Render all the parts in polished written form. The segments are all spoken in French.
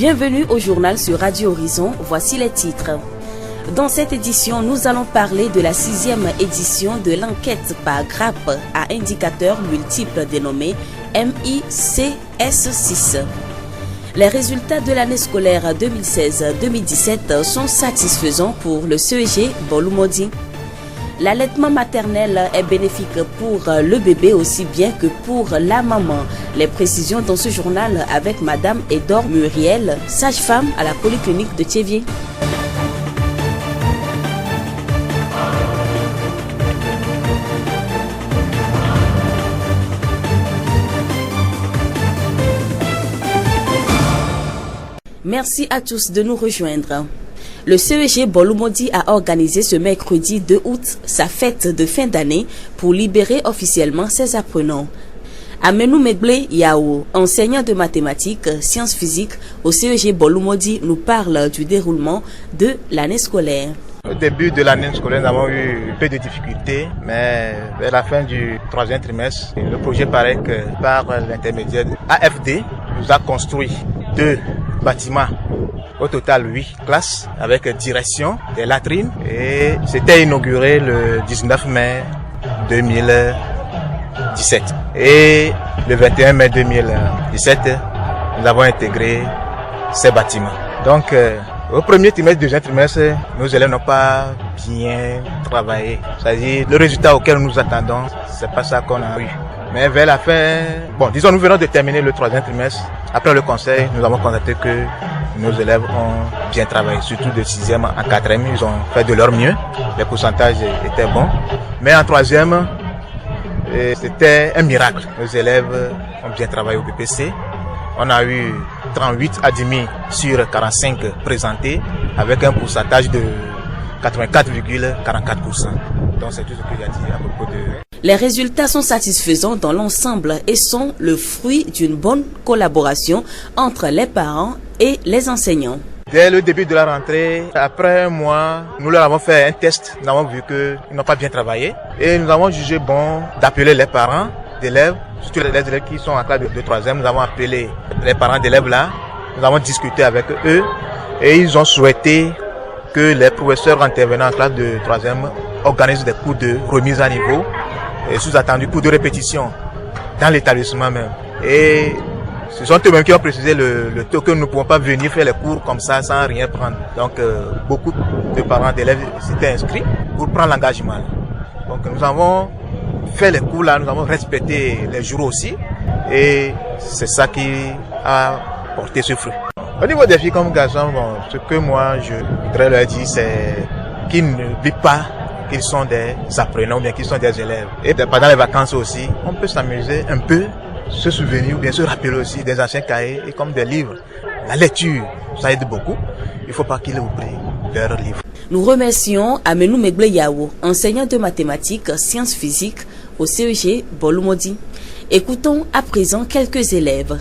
Bienvenue au journal sur Radio Horizon, voici les titres. Dans cette édition, nous allons parler de la 6e édition de l'enquête par grappe à indicateurs multiples dénommée MICS6. Les résultats de l'année scolaire 2016-2017 sont satisfaisants pour le CEG Bolumodi. L'allaitement maternel est bénéfique pour le bébé aussi bien que pour la maman. Les précisions dans ce journal avec Madame Edor Muriel, sage-femme à la polyclinique de Thiévier. Merci à tous de nous rejoindre. Le CEG Bolumodi a organisé ce mercredi 2 août sa fête de fin d'année pour libérer officiellement ses apprenants. Amenou Megle Yao, enseignant de mathématiques, sciences physiques au CEG Bolumodi, nous parle du déroulement de l'année scolaire. Au début de l'année scolaire, nous avons eu un peu de difficultés, mais vers la fin du 3e trimestre, le projet paraît que par l'intermédiaire de AFD, nous a construit 2 bâtiments. Au total 8 classes avec direction, des latrines, et c'était inauguré le 19 mai 2017. Et le 21 mai 2017, nous avons intégré ces bâtiments. Donc au premier trimestre, deuxième trimestre, nos élèves n'ont pas bien travaillé. C'est-à-dire le résultat auquel nous attendons, c'est pas ça qu'on a eu. Mais vers la fin, nous venons de terminer le 3e trimestre. Après le conseil, nous avons constaté que nos élèves ont bien travaillé, surtout de 6e en 4e, ils ont fait de leur mieux. Les pourcentages étaient bons. Mais en 3e, c'était un miracle. Nos élèves ont bien travaillé au BPC. On a eu 38 admis sur 45 présentés, avec un pourcentage de 84,44%. Donc c'est tout ce que j'ai dit à propos de... Les résultats sont satisfaisants dans l'ensemble et sont le fruit d'une bonne collaboration entre les parents et les enseignants. Dès le début de la rentrée, après un mois, nous leur avons fait un test. Nous avons vu qu'ils n'ont pas bien travaillé et nous avons jugé bon d'appeler les parents d'élèves, surtout les élèves qui sont en classe de 3e. Nous avons appelé les parents d'élèves là, nous avons discuté avec eux et ils ont souhaité que les professeurs intervenant en classe de 3e organisent des cours de remise à niveau et sous-attendu cours de répétition dans l'établissement même. Et ce sont eux-mêmes qui ont précisé le taux que nous ne pouvons pas venir faire les cours comme ça sans rien prendre. Donc beaucoup de parents d'élèves s'étaient inscrits pour prendre l'engagement. Donc nous avons fait les cours là, nous avons respecté les jours aussi et c'est ça qui a porté ce fruit. Au niveau des filles comme garçons, ce que moi je voudrais leur dire, c'est qu'ils n'oublient pas qu'ils sont des apprenants ou bien qu'ils sont des élèves. Et pendant les vacances aussi, on peut s'amuser un peu, se souvenir ou bien se rappeler aussi des anciens cahiers et comme des livres. La lecture, ça aide beaucoup. Il ne faut pas qu'ils oublient leurs livres. Nous remercions Amenou Megle Yao, enseignant de mathématiques, sciences physiques au CEG Bolumodi. Écoutons à présent quelques élèves.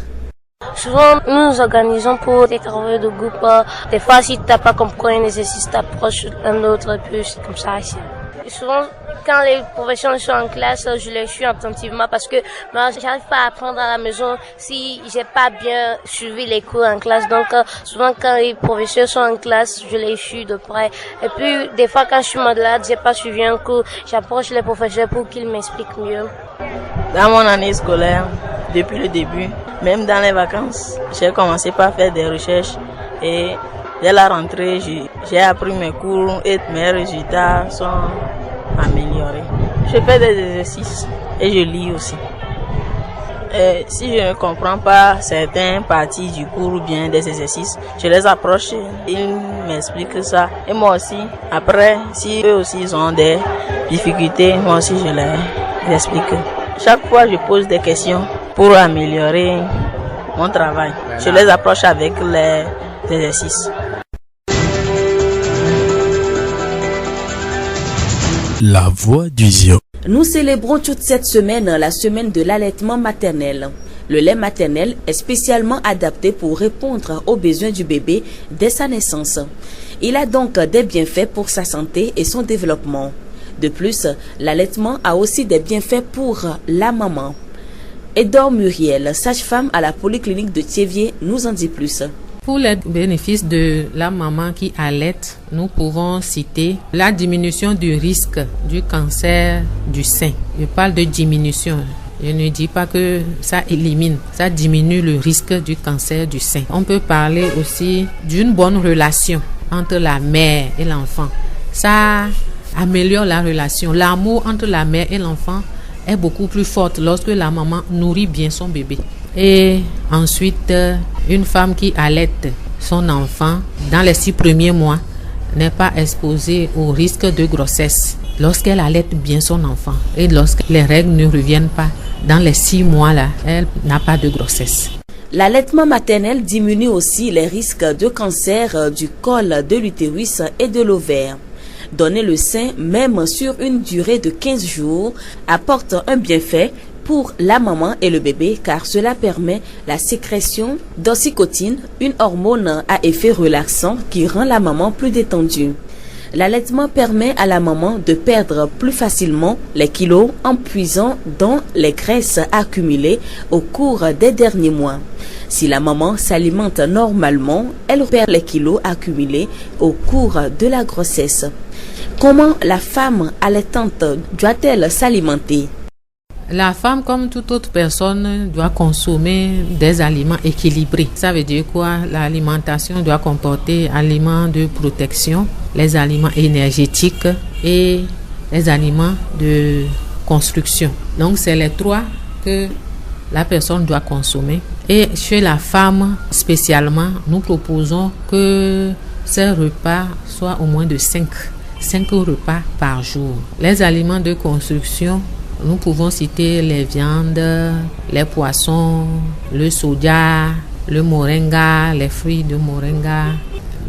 Souvent, nous nous organisons pour des travaux de groupe. Des fois, si tu n'as pas compris un exercice, tu approches un autre, puis c'est comme ça ici. Souvent, quand les professeurs sont en classe, je les suis attentivement parce que moi, j'arrive pas à apprendre à la maison si j'ai pas bien suivi les cours en classe. Donc, souvent, quand les professeurs sont en classe, je les suis de près. Et puis, des fois, quand je suis malade, j'ai pas suivi un cours, j'approche les professeurs pour qu'ils m'expliquent mieux. Dans mon année scolaire, depuis le début, même dans les vacances, j'ai commencé par faire des recherches et dès la rentrée, j'ai appris mes cours et mes résultats sont améliorés. Je fais des exercices et je lis aussi. Et si je ne comprends pas certaines parties du cours ou bien des exercices, je les approche, ils m'expliquent ça. Et moi aussi, après, si eux aussi ils ont des difficultés, moi aussi je les explique. Chaque fois, je pose des questions pour améliorer mon travail. Je les approche avec les exercices. La voix du Zion. Nous célébrons toute cette semaine la semaine de l'allaitement maternel. Le lait maternel est spécialement adapté pour répondre aux besoins du bébé dès sa naissance. Il a donc des bienfaits pour sa santé et son développement. De plus, l'allaitement a aussi des bienfaits pour la maman. Edor Muriel, sage-femme à la polyclinique de Thiévier, nous en dit plus. Pour les bénéfices de la maman qui allaite, nous pouvons citer la diminution du risque du cancer du sein. Je parle de diminution. Je ne dis pas que ça élimine, ça diminue le risque du cancer du sein. On peut parler aussi d'une bonne relation entre la mère et l'enfant. Ça améliore la relation. L'amour entre la mère et l'enfant est beaucoup plus forte lorsque la maman nourrit bien son bébé. Et ensuite, une femme qui allaite son enfant dans les 6 premiers mois n'est pas exposée au risque de grossesse lorsqu'elle allaite bien son enfant. Et lorsque les règles ne reviennent pas dans les 6 mois là, elle n'a pas de grossesse. L'allaitement maternel diminue aussi les risques de cancer du col de l'utérus et de l'ovaire. Donner le sein, même sur une durée de 15 jours, apporte un bienfait pour la maman et le bébé car cela permet la sécrétion d'oxytocine, une hormone à effet relaxant qui rend la maman plus détendue. L'allaitement permet à la maman de perdre plus facilement les kilos en puisant dans les graisses accumulées au cours des derniers mois. Si la maman s'alimente normalement, elle perd les kilos accumulés au cours de la grossesse. Comment la femme allaitante doit-elle s'alimenter? La femme, comme toute autre personne, doit consommer des aliments équilibrés. Ça veut dire quoi? L'alimentation doit comporter aliments de protection, les aliments énergétiques et les aliments de construction. Donc, c'est les 3 que la personne doit consommer. Et chez la femme, spécialement, nous proposons que ces repas soient au moins de 5 repas par jour. Les aliments de construction, nous pouvons citer les viandes, les poissons, le soja, le moringa, les fruits de moringa.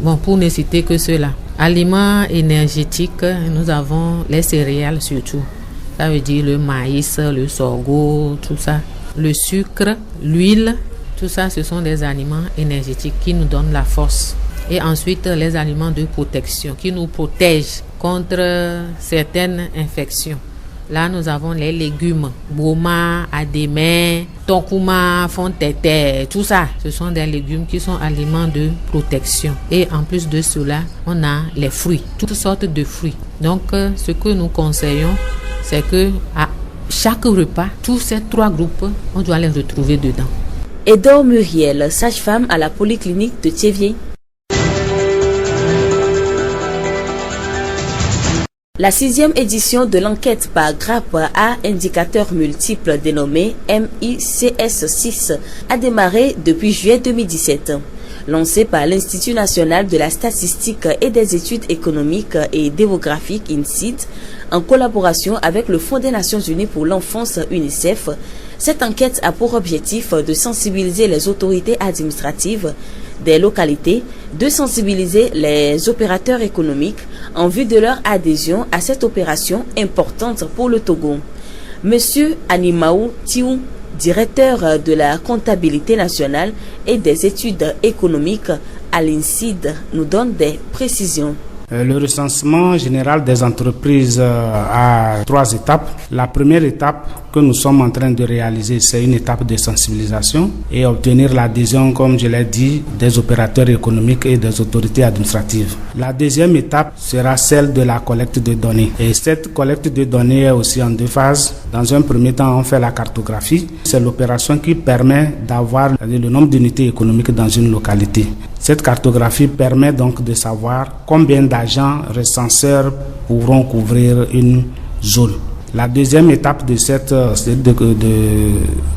Bon, pour ne citer que cela. Aliments énergétiques, nous avons les céréales surtout. Ça veut dire le maïs, le sorgho, tout ça. Le sucre, l'huile, tout ça, ce sont des aliments énergétiques qui nous donnent la force. Et ensuite, les aliments de protection qui nous protègent contre certaines infections. Là, nous avons les légumes, boma, adémé, tokuma, fontete, tout ça. Ce sont des légumes qui sont aliments de protection. Et en plus de cela, on a les fruits, toutes sortes de fruits. Donc, ce que nous conseillons, c'est que à chaque repas, tous ces 3 groupes, on doit les retrouver dedans. Edor Muriel, sage-femme à la polyclinique de Thiéviers. La 6e édition de l'enquête par grappe à indicateurs multiples dénommée MICS6 a démarré depuis juillet 2017. Lancée par l'Institut national de la statistique et des études économiques et démographiques INSEAD, en collaboration avec le Fonds des Nations Unies pour l'enfance UNICEF, cette enquête a pour objectif de sensibiliser les autorités administratives des localités, de sensibiliser les opérateurs économiques en vue de leur adhésion à cette opération importante pour le Togo. Monsieur Animaou Tiou, directeur de la comptabilité nationale et des études économiques à l'INSEAD, nous donne des précisions. Le recensement général des entreprises a 3 étapes. La première étape que nous sommes en train de réaliser, c'est une étape de sensibilisation et obtenir l'adhésion, comme je l'ai dit, des opérateurs économiques et des autorités administratives. La deuxième étape sera celle de la collecte de données. Et cette collecte de données est aussi en 2 phases. Dans un premier temps, on fait la cartographie. C'est l'opération qui permet d'avoir le nombre d'unités économiques dans une localité. Cette cartographie permet donc de savoir combien d'agents recenseurs pourront couvrir une zone. La deuxième étape de cette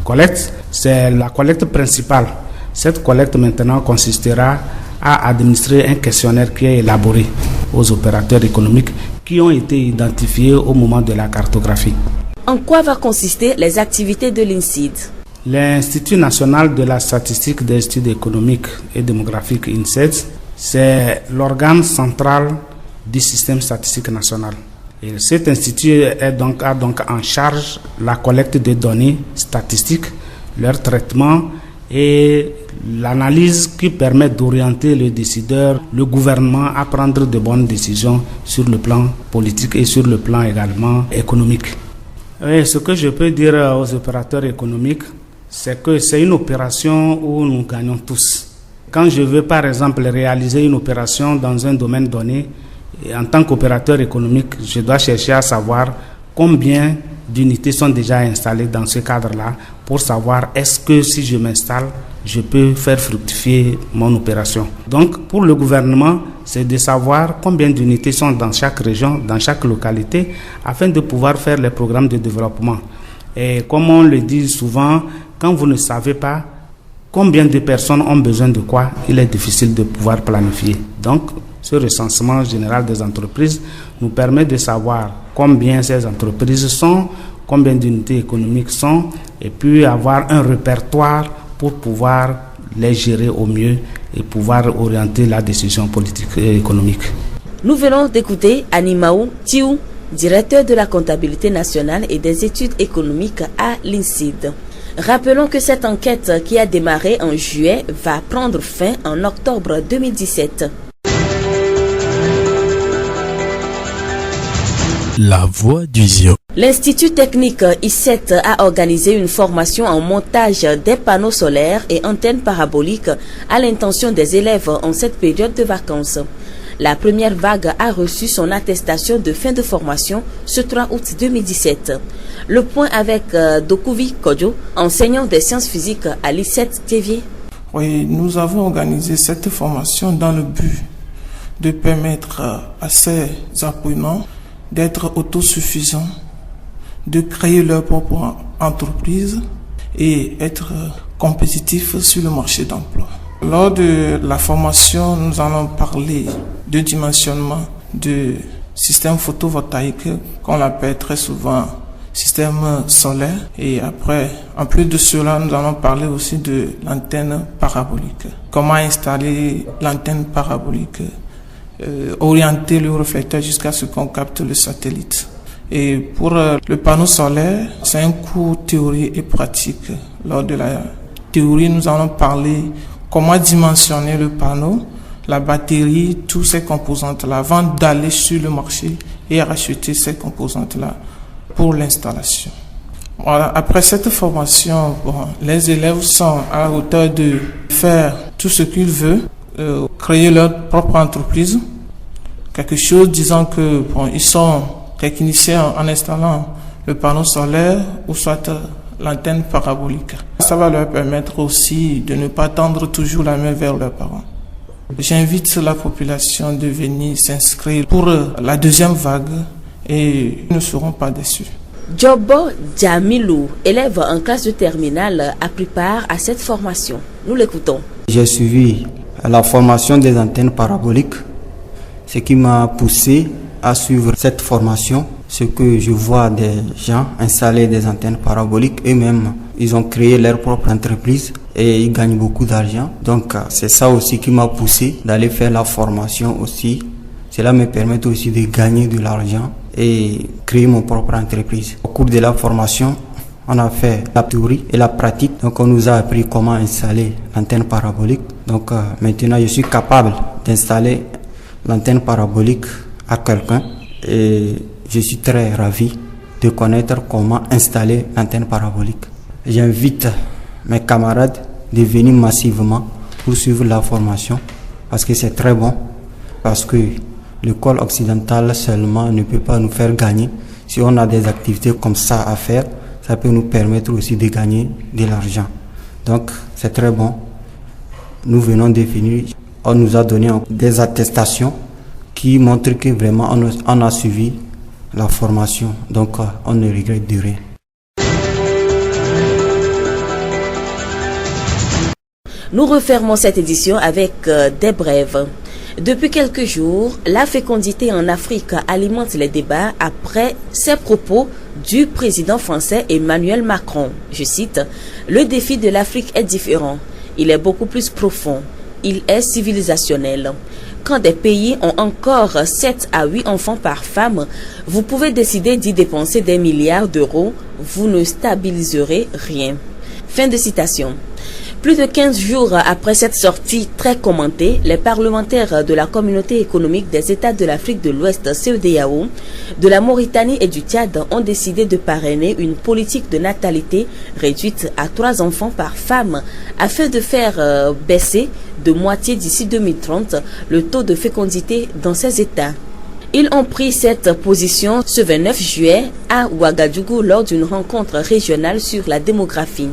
collecte, c'est la collecte principale. Cette collecte maintenant consistera à administrer un questionnaire qui est élaboré aux opérateurs économiques qui ont été identifiés au moment de la cartographie. En quoi va consister les activités de l'INSEAD? L'Institut national de la statistique des études économiques et démographiques INSEAD, c'est l'organe central du système statistique national. Et cet institut a donc en charge la collecte de données statistiques, leur traitement et l'analyse qui permet d'orienter le décideur, le gouvernement à prendre de bonnes décisions sur le plan politique et sur le plan également économique. Et ce que je peux dire aux opérateurs économiques, c'est que c'est une opération où nous gagnons tous. Quand je veux par exemple réaliser une opération dans un domaine donné, et en tant qu'opérateur économique, je dois chercher à savoir combien d'unités sont déjà installées dans ce cadre-là pour savoir est-ce que si je m'installe, je peux faire fructifier mon opération. Donc pour le gouvernement, c'est de savoir combien d'unités sont dans chaque région, dans chaque localité, afin de pouvoir faire les programmes de développement. Et comme on le dit souvent, quand vous ne savez pas combien de personnes ont besoin de quoi, il est difficile de pouvoir planifier. Donc, ce recensement général des entreprises nous permet de savoir combien ces entreprises sont, combien d'unités économiques sont, et puis avoir un répertoire pour pouvoir les gérer au mieux et pouvoir orienter la décision politique et économique. Nous venons d'écouter Animaou Tiou, directeur de la comptabilité nationale et des études économiques à l'INSEAD. Rappelons que cette enquête qui a démarré en juillet va prendre fin en octobre 2017. La voix du Zio. L'Institut technique I7 a organisé une formation en montage des panneaux solaires et antennes paraboliques à l'intention des élèves en cette période de vacances. La première vague a reçu son attestation de fin de formation ce 3 août 2017. Le point avec Dokuvi Kodjo, enseignant des sciences physiques à l'I7 Tévier. Oui, nous avons organisé cette formation dans le but de permettre à ces apprenants d'être autosuffisants, de créer leur propre entreprise et être compétitifs sur le marché d'emploi. Lors de la formation, nous allons parler de dimensionnement de système photovoltaïque, qu'on l'appelle très souvent système solaire. Et après, en plus de cela, nous allons parler aussi de l'antenne parabolique. Comment installer l'antenne parabolique, orienter le réflecteur jusqu'à ce qu'on capte le satellite. Et pour le panneau solaire, c'est un cours théorie et pratique. Lors de la théorie, nous allons parler comment dimensionner le panneau, la batterie, toutes ces composantes-là, avant d'aller sur le marché et racheter ces composantes-là pour l'installation. Voilà. Après cette formation, les élèves sont à la hauteur de faire tout ce qu'ils veulent, créer leur propre entreprise, quelque chose disant que ils sont techniciens en installant le panneau solaire ou soit l'antenne parabolique. Ça va leur permettre aussi de ne pas tendre toujours la main vers leurs parents. J'invite la population de venir s'inscrire pour la deuxième vague et ils ne seront pas déçus. Jobo Djamilou, élève en classe de terminale, a pris part à cette formation. Nous l'écoutons. J'ai suivi la formation des antennes paraboliques, ce qui m'a poussé à suivre cette formation. Ce que je vois des gens installer des antennes paraboliques, eux-mêmes, ils ont créé leur propre entreprise et ils gagnent beaucoup d'argent. Donc c'est ça aussi qui m'a poussé d'aller faire la formation aussi. Cela me permet aussi de gagner de l'argent et créer mon propre entreprise. Au cours de la formation, on a fait la théorie et la pratique. Donc on nous a appris comment installer l'antenne parabolique. Donc maintenant je suis capable d'installer l'antenne parabolique à quelqu'un et je suis très ravi de connaître comment installer l'antenne parabolique. J'invite mes camarades de venir massivement pour suivre la formation parce que c'est très bon, parce que l'école occidentale seulement ne peut pas nous faire gagner. Si on a des activités comme ça à faire, ça peut nous permettre aussi de gagner de l'argent. Donc c'est très bon. Nous venons de finir. On nous a donné des attestations qui montrent que vraiment on a suivi la formation. Donc on ne regrette de rien. Nous refermons cette édition avec des brèves. Depuis quelques jours, la fécondité en Afrique alimente les débats après ces propos du président français Emmanuel Macron. Je cite, « Le défi de l'Afrique est différent. Il est beaucoup plus profond. Il est civilisationnel. Quand des pays ont encore 7 à 8 enfants par femme, vous pouvez décider d'y dépenser des milliards d'euros. Vous ne stabiliserez rien. » Fin de citation. Plus de 15 jours après cette sortie très commentée, les parlementaires de la Communauté économique des États de l'Afrique de l'Ouest, CEDEAO, de la Mauritanie et du Tchad ont décidé de parrainer une politique de natalité réduite à 3 enfants par femme afin de faire baisser de moitié d'ici 2030 le taux de fécondité dans ces États. Ils ont pris cette position ce 29 juillet à Ouagadougou lors d'une rencontre régionale sur la démographie.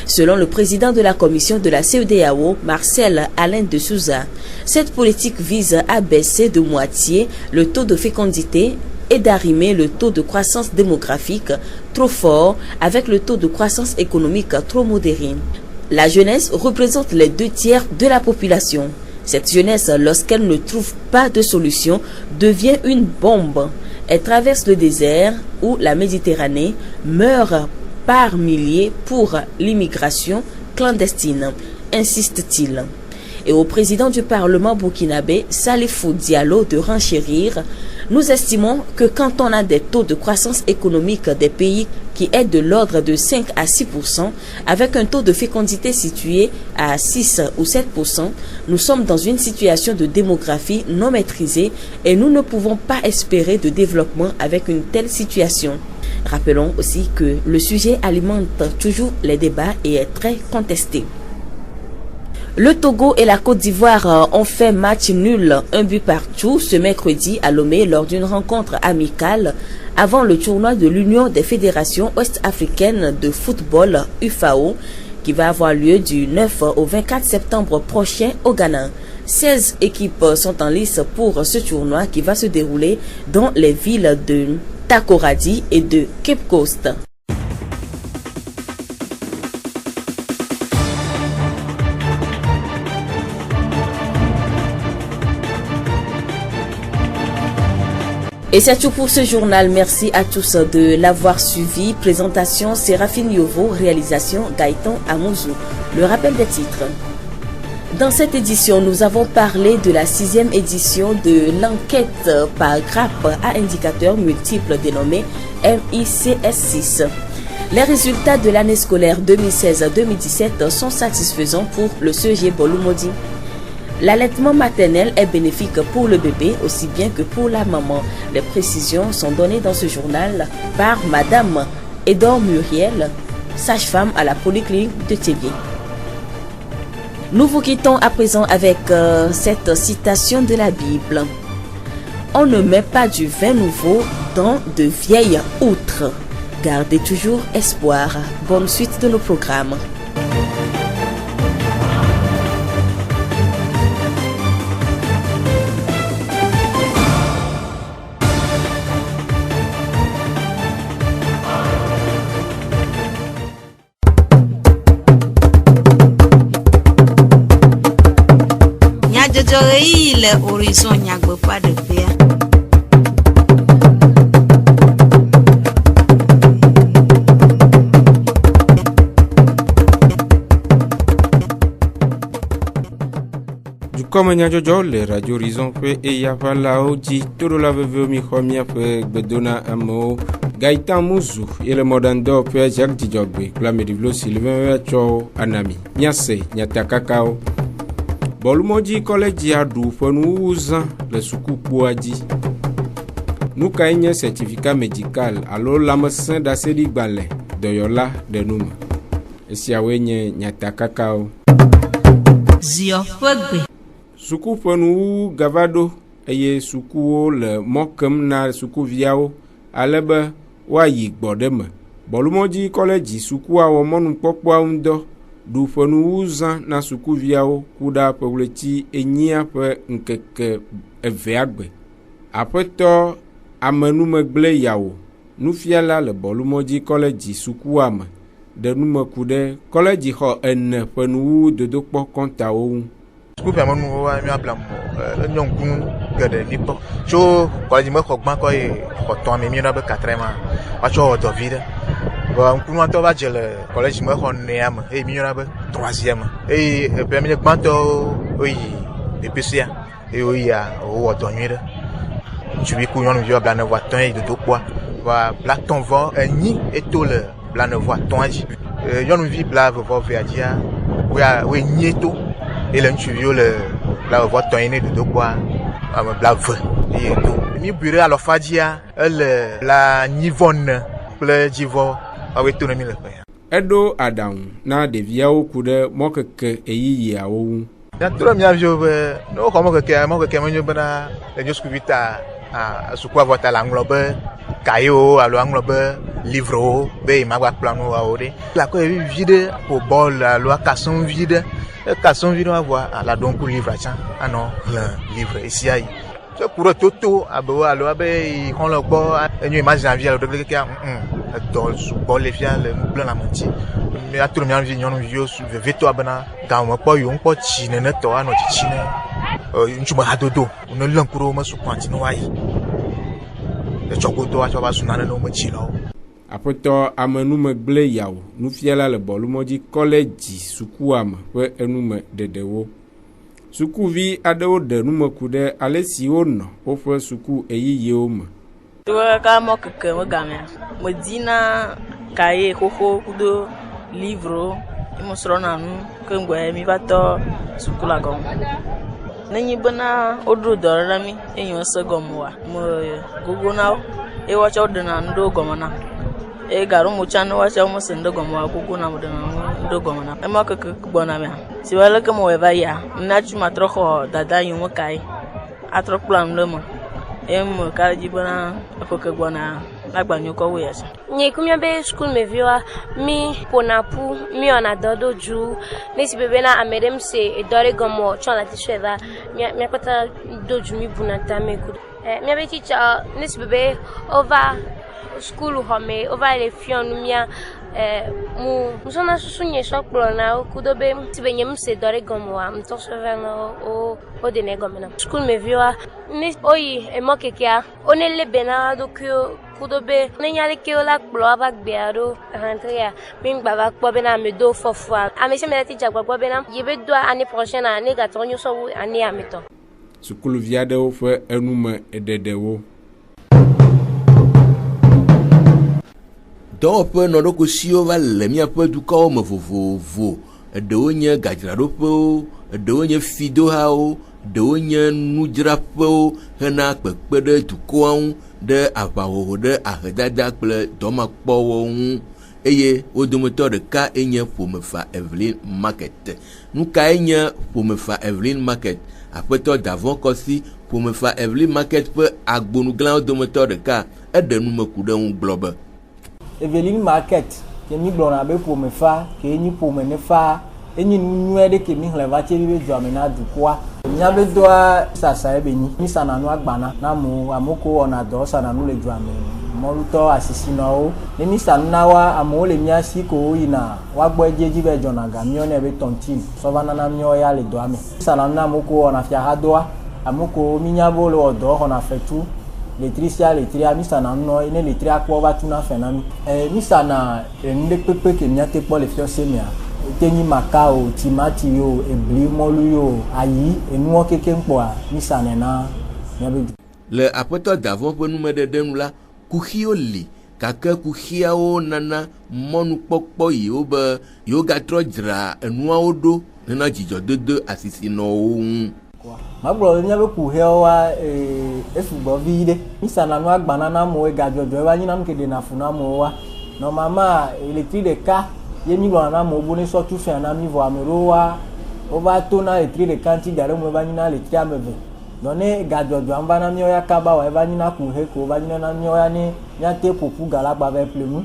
Selon le président de la commission de la CEDEAO, Marcel Alain de Souza, cette politique vise à baisser de moitié le taux de fécondité et d'arrimer le taux de croissance démographique trop fort avec le taux de croissance économique trop modéré. La jeunesse représente les 2/3 de la population. Cette jeunesse, lorsqu'elle ne trouve pas de solution, devient une bombe. Elle traverse le désert ou la Méditerranée, meurt par milliers pour l'immigration clandestine, insiste-t-il. Et au président du Parlement burkinabé, Salifou Diallo, de renchérir: nous estimons que quand on a des taux de croissance économique des pays qui est de l'ordre de 5 à 6%, avec un taux de fécondité situé à 6 ou 7%, nous sommes dans une situation de démographie non maîtrisée et nous ne pouvons pas espérer de développement avec une telle situation. Rappelons aussi que le sujet alimente toujours les débats et est très contesté. Le Togo et la Côte d'Ivoire ont fait match nul, 1 but partout, ce mercredi à Lomé lors d'une rencontre amicale avant le tournoi de l'Union des fédérations ouest-africaines de football UFAO qui va avoir lieu du 9 au 24 septembre prochain au Ghana. 16 équipes sont en lice pour ce tournoi qui va se dérouler dans les villes de Takoradi et de Cape Coast. Et c'est tout pour ce journal. Merci à tous de l'avoir suivi. Présentation Séraphine Yovo, réalisation Gaëtan Amouzou. Le rappel des titres. Dans cette édition, nous avons parlé de la 6e édition de l'enquête par grappe à indicateurs multiples dénommée MICS6. Les résultats de l'année scolaire 2016-2017 sont satisfaisants pour le CEG Bolumodi. L'allaitement maternel est bénéfique pour le bébé aussi bien que pour la maman. Les précisions sont données dans ce journal par Madame Edor Muriel, sage-femme à la polyclinique de Thébié. Nous vous quittons à présent avec cette citation de la Bible. On ne met pas du vin nouveau dans de vieilles outres. Gardez toujours espoir. Bonne suite de nos programmes. Le horizon nyagbe pas de paix. Du comme nyajojo le radio horizon pe e yava la oji todo la veve mi khomia pe bedona amo Gaëtan Mouzou et le modando pe Jacques Dijogbe la medivlo Sylvain Cho anami nyase nyata kakao Bolumodi collège adu fonu uzan le sukupu adi. Nous caïgne certificat médical alors la médecin d'aseli balé de yola de nous. Et si awenye nyata kakao. Zio fogbe. Suku fonu gavado eye suku le mokem na suku viao alebe wa yi gbodeme. Bolumodi collège suku awo monu popo ndo. Du fonu uzan na sukuviao kuda pewleti enyia pe nkeke eveagbe apeto amenu megble yawo nufiala le bolumodi college sukuame de numekude college ho ene fenu dodokpo konta o Scoop ya monu wa mi ablam nyonkun gede nipo cho college me khogban ko e khoton mi mi na be 4 ma wa cho do vide Bon, nous avons le collège et nous avons 3e. Et premier banto, oui, de PCA. Et oui, au Watonnuire. Tu vis qu'on nous voit blanc voiton et de deux poids. Va black ton vent, ni et tout le blanc voiton. Nous vit blanc voiton verdia. Oui, ni tout. Et là, tu vis le blanc voiton et de deux poids. Blanc et tout. Ni bureau à l'ofadia, la nivonne, le divo. Edo adam na deviao kude mokeke eyi yawo Trop bien vieux, nous comment que nous bana les scuvita à ce quoi votre l'anglobe, caillou à l'anglobe, livre, be magua plano à ore. La quoi vide pour bol la loi casson vide à voir la donc pour livre tiens. Ah non, le livre ici aïe. Ce pour toto à bo à loi be on le bo et nous imagine vie à l'autre que dans sous bol les fiens le blanc la menti. Mais à tout le monde vient vieux sous veto abana dans mon pas yon pas chine ne to ano chine une chuma hadodo on le lankuro ma sous continue aïe le chocoto a choba sunana no ma chilo. Après toi, amenu me ble yaw, nous fiela le bolumoji collège sukuam, pe enu me dedewo. Suku vi adewo de nous me kude ale si on, ofre suku eyi yeom. Tu ka mo keke mo gamia. Mo dina kaye koko kudo livro, mo srona nu ke ngwe mi bato suku la gom. Nenyi bana odro dorami enyo segomwa. Mo gogo nawo e wacha odana ndo gomana. E garu muchano wacha mo sendo gomwa gogo na modana ndo gomana. E mo keke bona me. Si wala ke mo weva ya, na chuma trocho dada yumo kai. Atro plan lemo. Em kala jibana afoke bona agbanyo ko we yasa. Nye kumya be school me viwa mi ponapu mi ona dodo ju nesi bebe na amedem se dore gomo chona tisheva mi akota doju mi bunata me ku. Mi be teacher nesi bebe over school home over le fionu mia mu sona susunye sokplo na okudobe tibenye mse dore gomo wa mtosova na o de negomena school me viwa ni oyi emokekia onele bena do kudobe nenyale ke ola kplo abagbe aro rentrer min gbaba kpo bena me do fofua amese me ti jagba bena yebe do année prochaine année gatonyo so année ameto Sukulu viade wo fe enume ededewo. Dɔwɔƒe nɔɖokusiwo va le míaƒe dukɔwo me vovovo, eɖewo nye gadzraɖoƒewo, eɖewo nye fidohawo, eɖewo nye nudzraƒewo hena kpekpe ɖe dukɔa ŋu ɖe aʋahoho ɖe ahedada kple dɔmakpɔwo ŋu eye wo dometɔ ɖeka enye ƒomefa Evelyn Market. Nu kae nye ƒomefa Evelyn Market? Aƒetɔ Davon Kɔsi ƒomefa Evelyn Market ƒe agbonuglawo dometɔ ɖeka eɖe numeku ɖe ŋu gblɔ be Evelyn Market ke mi gblɔna be ƒomefa ke nyi ƒome ne fa enyi nu nyuie ɖe ke mi xlẽ va tse be dzɔme na dukɔa mía be doa sasa ebe nyi mi sana nu agbana na mo amoko wɔna dɔ sana nu le dua me mɔlutɔ asisinɔwo ne mi sa nu na wa amewo le mía si ko woyina woagbɔ edzi be dzɔna ga míɔ ne be tɔntin sɔva nana míɔ ya le dɔa me mi sana nu na amoko wɔna fiaha doa amoko mi nya be wo le wɔ dɔ xɔna fetu letria letria mi sana nu ne letria kpɔ va tuna fe na mi mi sana enu ɖe kpekpe ke mía te kpɔ le fiɔse mea tenyi maka o timati yo ebli mɔlu yo ayi enuwo keke kpɔa mi sana na mía be le aƒetɔ Davon ƒe numeɖeɖe nu la kuxiwo li gake kuxiawo nana mɔnukpɔkpɔ yiwo be yiwo gatrɔ dzra enuawo ɖo hena dzidzɔdodo asisinɔwo ŋu. Magblɔ mía be kuxiawo wa esugbɔ vi ɖe mi sana nu agbana na amewo egadzɔdzɔ eva nyi na nu ke ɖena fu na amewo wa nɔmama eletri ɖeka ye mi gblɔna na amewo bo ne sɔ tu fia na mi vɔ ame ɖewo wa wova to na letri ɖeka ŋuti da ɖe mo eva nyi na letri ame eve dɔ ne gadzɔdzɔ ava na míawo ya kaba wa eva nyi na kuxe ko eva nyi na míawo ya ne míate ƒoƒu ga la gba va ƒle nu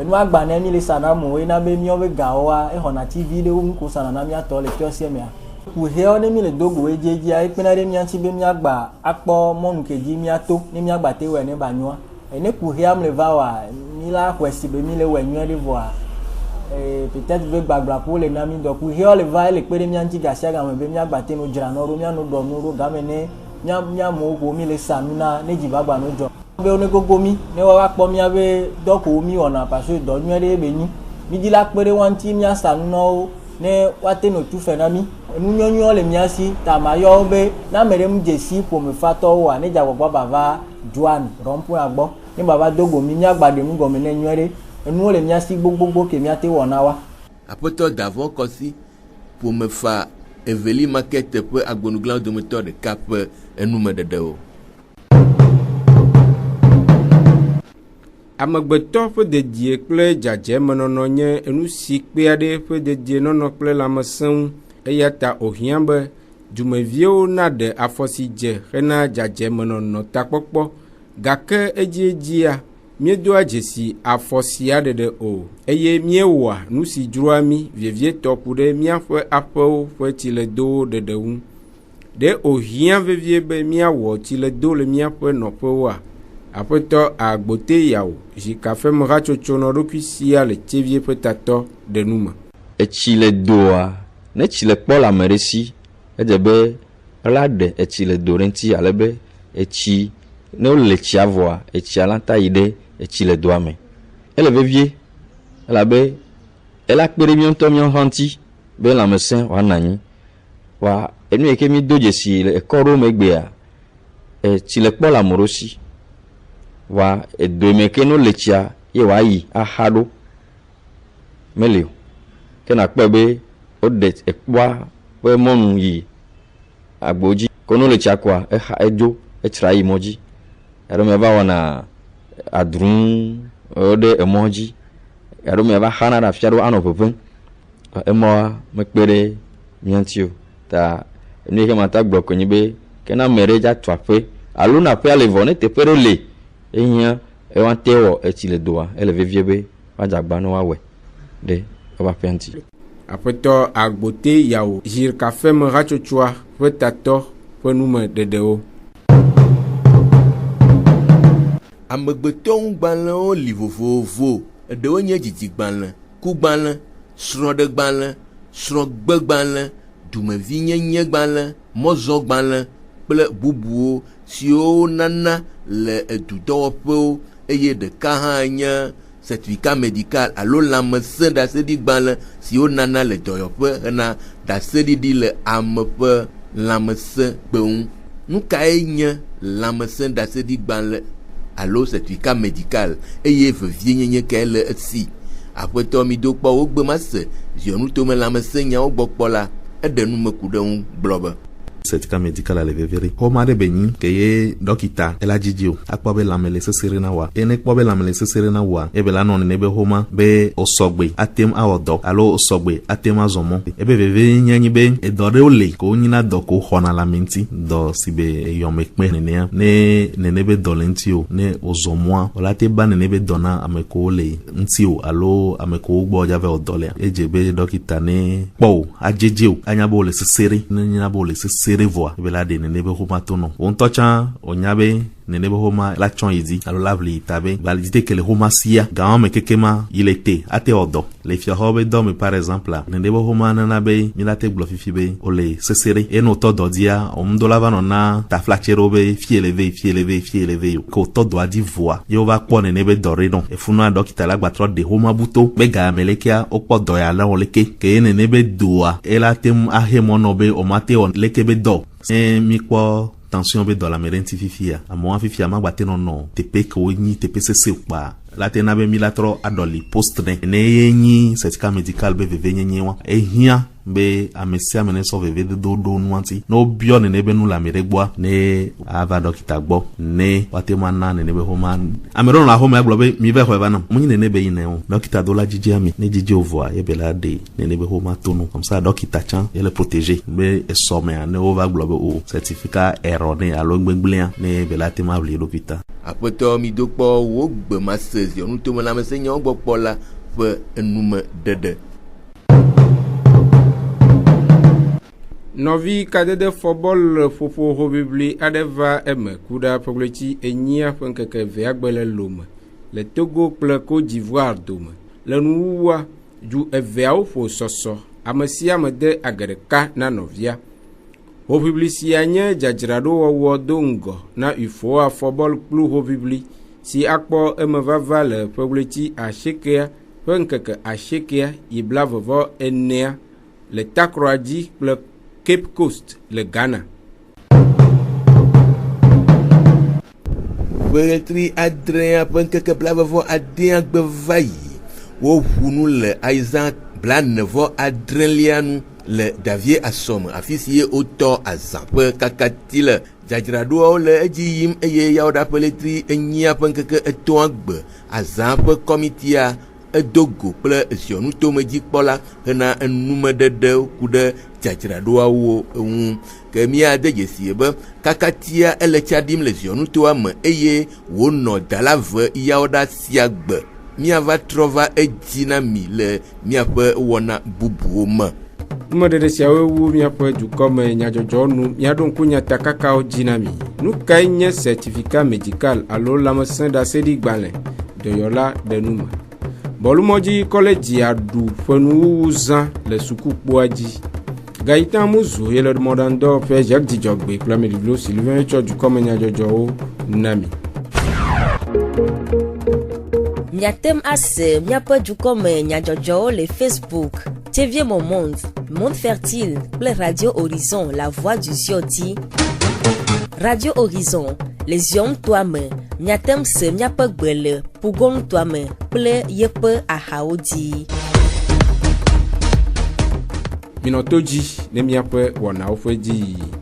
enu agba ne mi le sa na amewo yina be míawo be gawo wa exɔna tivi ɖewo ŋu ko sana na míatɔ le fiɔse mea kuxeawo ne mi le dogo edzedzia ekpena ɖe mía ŋuti be míagba akpɔ mɔnu ke dzi míato ne míagba te wɔe ne ba nyua ene kuxea me le va wa mi la xɔe si be mi le wɔe nyuie ɖe vɔa peut-être be gbagblãƒewo le na mi dɔ kuxeawo le va ele kpe ɖe mía ŋuti gasia game be míagba te no dzra nɔ ɖo míanɔ ɖɔ nu ɖo game ne míamewo ko mi le sa nu na ne dzi gbagba no dzɔ be ne gogo mi ne woava kpɔ mía be dɔ ko mi wɔna parce que dɔ nyuie ɖe be nyi mi dzi la kpe ɖe wa ŋuti míasa nu na wo ne woate no tu fe na mi enu nyɔnyɔ le mía si ta ma yɔ wo be na ame ɖe mu dze si ƒomefatɔwo wa ne dzagbɔgbɔ bava Joan rɔmpoa gbɔ ne bava dogo mi míagba ɖe nu gɔme ne nyuie ɖe enuwo le mía si gbogbogbo ke míate wɔna wa. Aƒetɔ Davon Kɔsi ƒomefa Evelyn Market ƒe agbonuglawo dometɔ ɖeka ƒe enumeɖeɖewo. Amegbetɔ ƒe dedie kple dzadzemenɔnɔ nye enu si kpe aɖe ƒe dedienɔnɔ kple lãmesẽŋu eya ta ohia be dumeviwo na ɖe afɔsi dze hena dzadzemenono takpɔkpɔ gake edzia míedoa dzesi afɔsia ɖeɖe o eye míewɔa nu si dzroa mí vevietɔ ƒu ɖe míaƒe aƒewo ƒe tsiledowo ɖeɖe ŋu ɖe ohia vevie be míawɔ tsiledo le míaƒe nɔƒewoa aƒetɔ agbote yawo zikafeme hatsotso nɔ ɖokui sia le tsevie ƒe tatɔ ɖe nu me. Etsiledoa ne tsi le kpɔ le ame ɖe si edze be ela ɖe etsiledo ɖe ŋuti ale be etsi ne wole tsia vɔa etsia la ta yi ɖe etsiledoa me ele vevie elabe ela kpe ɖe míawo ŋutɔ míawo hã ŋuti be lãmesẽ wòanɔ anyi wa enu yi ke mi do dzesi le ekɔ ɖewo megbea etsi le kpɔ le ame ɖewo si wa edo me ke no le tsia ye wòayi axa ɖo meli o ke nakpɔ be woɖe ekpɔa ƒe mɔnu yi agbo dzi ko no le tsia koa exa edzo etsra yi mɔ dzi eɖo me va wɔna adrun ɖe emɔ dzi eɖo me va xana ɖe afia ɖo anɔ ʋeʋẽ emɔa mekpe ɖe mía ŋuti o ta nu yi ke mata gblɔ ko nyi be ke na ame ɖe dza tu aƒe alo na aƒea le vɔ ne teƒe ɖe le ehia ewate wɔ etsiledoa ele vevie be woadzagba ne woawɔe ɖe woƒe aƒea ŋuti. Aƒetɔ agbote yawo zikafeme hatsotsoa ƒe tatɔ ƒe nume ɖeɖewo. Amegbetɔwo gbalẽwo li vovovo eɖewo nye dzidzigbalẽ, kugbalẽ, srɔ̃ɖegbalẽ, srɔ̃gbegbalẽ, dumevinyenye-gbalẽ, mɔzɔgbalẽ kple bubuwo siwo nana le edudɔwɔƒewo eye ɖeka hã nye certificat médical alo lãmesẽ ɖaseɖigbalẽ siwo nana le dɔyɔƒe hena ɖaseɖiɖi le ame ƒe lãmesẽ gbeŋu. Nu kae nye lãmesẽ ɖaseɖigbalẽ alo certificat médical eye vevienyenye kae le esi? Aƒetɔ mi do kpɔ wogbe ma se ziɔnu tome lãmesẽ nyawo gbɔ kpɔ la eɖe nu me ku ɖe ŋu gblɔ be certificat médical ale vevere xɔma ɖe benyi ke ye dɔkita ela dzidzi o akpɔ be lãme le sesere na wa ene kpɔ be lãme le sesere na wa ebe la nɔ nene be xɔma be o sɔgbe atem awɔ dɔ alo o sɔgbe atem azɔ mɔ ebe veve nye nyi be edɔ ɖewo le ko nyina dɔ ko xɔna lãme ŋuti dɔ si be eyɔme kpe nenea ne nene be dɔ le ŋuti o ne o zɔ mɔa o la te ba nene be dɔ na ame kowo le ŋuti o alo ame kowo gbɔ dzave o dɔ lea edze be dɔkita ne kpɔ o adzedze o anya be o le sesere ne nyina be o le sesere voa ebe la de nene be xɔma to no wo ŋutɔ tsã wonya be nene be xɔma la tsɔ yi dzi alo la vli ta be validité ke le xɔma sia gãwo me keke ma yi le te ate wɔ dɔ le fiaxɔ be dɔ me par exemple la nene be xɔma nana be mi la te gblɔ fifi be o le sesere eye ne wotɔ dɔ dzia o ŋdɔ la va nɔ na taflatse ɖewo be fie le ve yo ke wotɔ dɔa dzi voa ye wova kpɔ nene be dɔ ɖe nɔ efunua dɔkita la gbatrɔ de xɔma buto be ga me lekea wokpɔ dɔ ya la wɔ leke ke ye nene be doa ela te ahe mɔ nɔ be o ma te wɔ leke be dɔ mi kpɔ tension be dɔ la me ɖe ŋuti fifia amewo fifia ma gbate nɔnɔ teƒe ke wo nyi teƒe sese kpa la te na be mi la trɔ aɖɔli post ne ye nyi certificat médical be veve nyenye wa ehia be ame sia ame ne sɔ veve dodo ɖo nu ŋuti ne wobiɔ nene be nu le ame ɖe gbɔa ne ava dɔkita gbɔ ne wate ma na nene be xɔma ame ɖewo le axɔme agblɔ be mi va xɔ eva nam mu nyi nene be yina o dɔkita do la dzidzi ami ne dzidzi o voa ye be la de nene be xɔma to no comme ça dɔkita tsã ye le protéger be esɔmea ne wova gblɔ be o certificat erroné alo gbegblẽa ne be la te ma vli ɖokita. Aƒetɔ mi do kpɔ wo gbe ma se ziɔnu tome lãmesẽ nyawo gbɔ kpɔ la ƒe enume ɖeɖe. Nɔvi kadede fɔbɔl ƒoƒo hoʋiʋli aɖe va eme ku ɖe ƒeɣleti enyia ƒe ŋkeke evea gbe le lome le Togo kple Côte d'Ivoire dome le nuwuwua du eveawo ƒo sɔsɔ ame sia ame de age ɖeka na nɔvia. Hoʋiʋli sia nye dzadzraɖo wɔwɔ do ŋgɔ na UFOA fɔbɔl kplu hoʋiʋli si akpɔ eme vava le ƒeɣleti asiekea ƒe ŋkeke asiekea yi blavevɔ enea le Takroa dzi kple Cape Coast le Ghana. Ƒeɣletri adrea ƒe ŋkeke blavevɔ adea gbe va yi woʋu nu le Isaac blanevɔ adrelia nu le Davie Asɔme afi si ye wotɔ azã ƒe kakati le dzadzraɖoawo le edzi yim eye yawo ɖa ƒeɣletri enyia ƒe ŋkeke etɔ̃a gbe azã ƒe kɔmitia edo go kple ziɔnu tomedzikpɔla hena enumeɖeɖe ku ɖe dzadzraɖoawo ŋu ke míade dzesi be kakatia ele tsa ɖim le ziɔnutoa me eye wonɔ dalave yawo ɖe asia gbe míava trɔ va edzi na mi le míaƒe wɔna bubuwo me. Numeɖeɖe siawo wu míaƒe dukɔme nyadzɔdzɔ nu míaɖo ŋku nyatakakawo dzi na mi. Nu kae nye certificat médical alo lãmesẽɖaseɖigbalẽ dɔyɔla ɖe nu me. Bɔlumɔdzi kɔlɛdzi aɖu ƒe nuwuwu zã le sukukpoa dzi. Gayitan Muzu ye le mɔɖaŋudɔ ƒe Jacques Dzidzɔgbe kple Ameɖiblo Sylvain tsɔ dukɔme nyadzɔdzɔwo na mi. Miatem ase miaƒe dukɔme nyadzɔdzɔwo le Facebook, TV Mon Monde, Monde Fertile kple Radio Horizon, La Voix du Zion dzi. Radio Horizon, le Zion toa me, miatem se miaƒe gbe le Pugon toa me kple yeƒe ahawo dzi. Minɔto dzi ne miaƒe wɔnawo ƒe dzi.